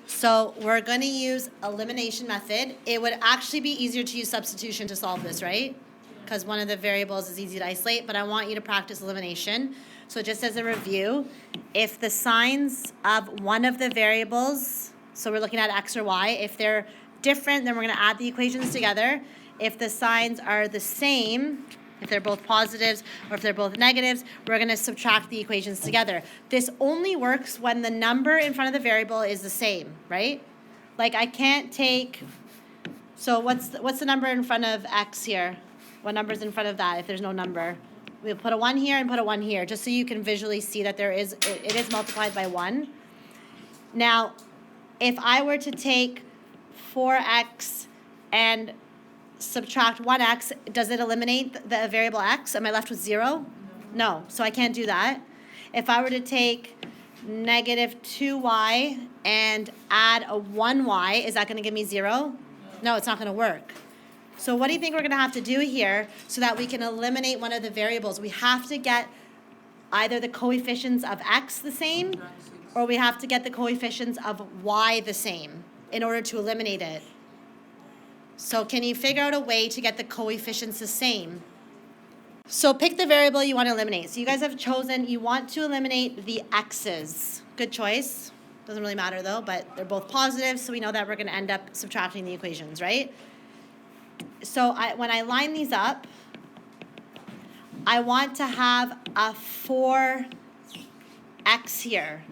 So we're going to use elimination method. It would actually be easier to use substitution to solve this, right? Because one of the variables is easy to isolate, but I want you to practice elimination. So just as a review, if the signs of one of the variables, so we're looking at x or y, if they're different, then we're going to add the equations together. If the signs are the same, if they're both positives or if they're both negatives, we're going to subtract the equations together. This only works when the number in front of the variable is the same, right? Like I can't take, so what's the number in front of x here? What number's in front of that if there's no number? We'll put a 1 here and put a 1 here, just so you can visually see that it is multiplied by 1. Now, if I were to take 4x and subtract 1x, does it eliminate the variable x? Am I left with 0? No, so I can't do that. If I were to take negative 2y and add a 1y, is that going to give me 0? No, it's not going to work. So what do you think we're going to have to do here so that we can eliminate one of the variables? We have to get either the coefficients of x the same, or we have to get the coefficients of y the same in order to eliminate it. So can you figure out a way to get the coefficients the same? So pick the variable you want to eliminate. So you guys have chosen, you want to eliminate the x's. Good choice. Doesn't really matter though, but they're both positive, so we know that we're going to end up subtracting the equations, right? So when I line these up, I want to have a 4x here.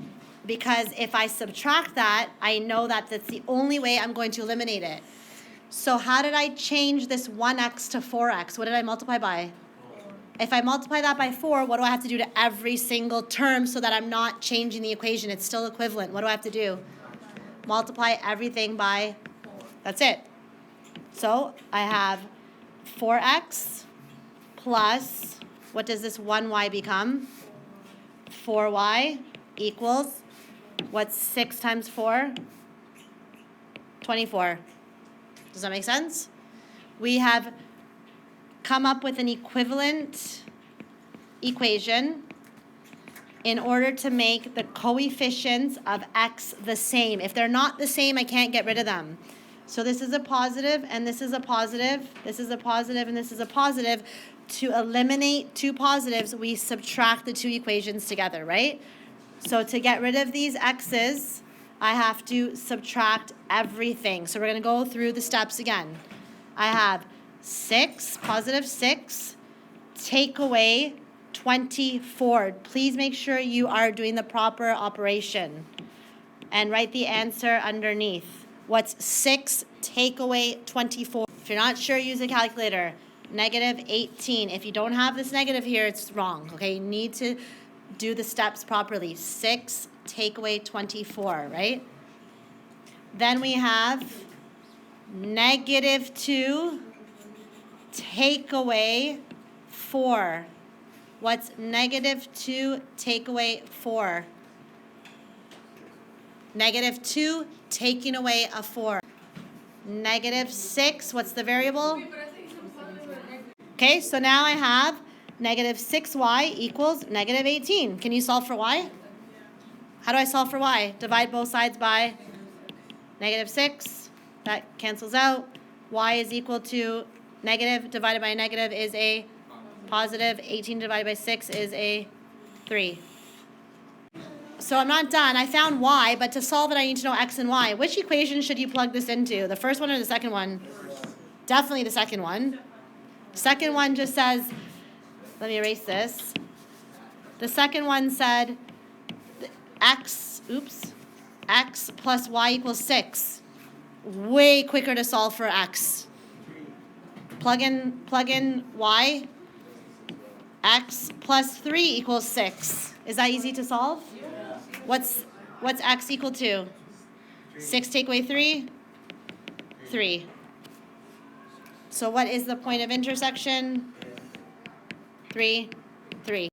Because if I subtract that, I know that that's the only way I'm going to eliminate it. So how did I change this 1x to 4x? What did I multiply by? 4. If I multiply that by 4, what do I have to do to every single term so that I'm not changing the equation? It's still equivalent. What do I have to do? Multiply everything by 4. That's it. So I have 4x plus, what does this 1y become? 4y equals, what's 6 times 4? 24. Does that make sense? We have come up with an equivalent equation in order to make the coefficients of x the same. If they're not the same, I can't get rid of them. So this is a positive, and this is a positive, this is a positive, and this is a positive. To eliminate two positives, we subtract the two equations together, right? So to get rid of these x's, I have to subtract everything. So we're going to go through the steps again. I have 6, positive 6, take away 24. Please make sure you are doing the proper operation. And write the answer underneath. What's 6 take away 24? If you're not sure, use a calculator. Negative 18. If you don't have this negative here, it's wrong. Okay, you need to do the steps properly. 6 take away 24, right? Then we have negative 2 take away 4. What's negative 2 take away 4? Negative 2 taking away a 4. Negative 6, what's the variable? Okay, so now I have negative 6y equals negative 18. Can you solve for y? How do I solve for y? Divide both sides by negative 6. That cancels out. Y is equal to negative divided by negative is a positive. 18 divided by 6 is a 3. So I'm not done. I found y, but to solve it, I need to know x and y. Which equation should you plug this into? The first one or the second one? Definitely the second one. Second one just says, let me erase this. The second one said x plus y equals 6. Way quicker to solve for x. Plug in y. X plus 3 equals 6. Is that easy to solve? What's x equal to? 6 take away 3? 3. So what is the point of intersection? 3, 3.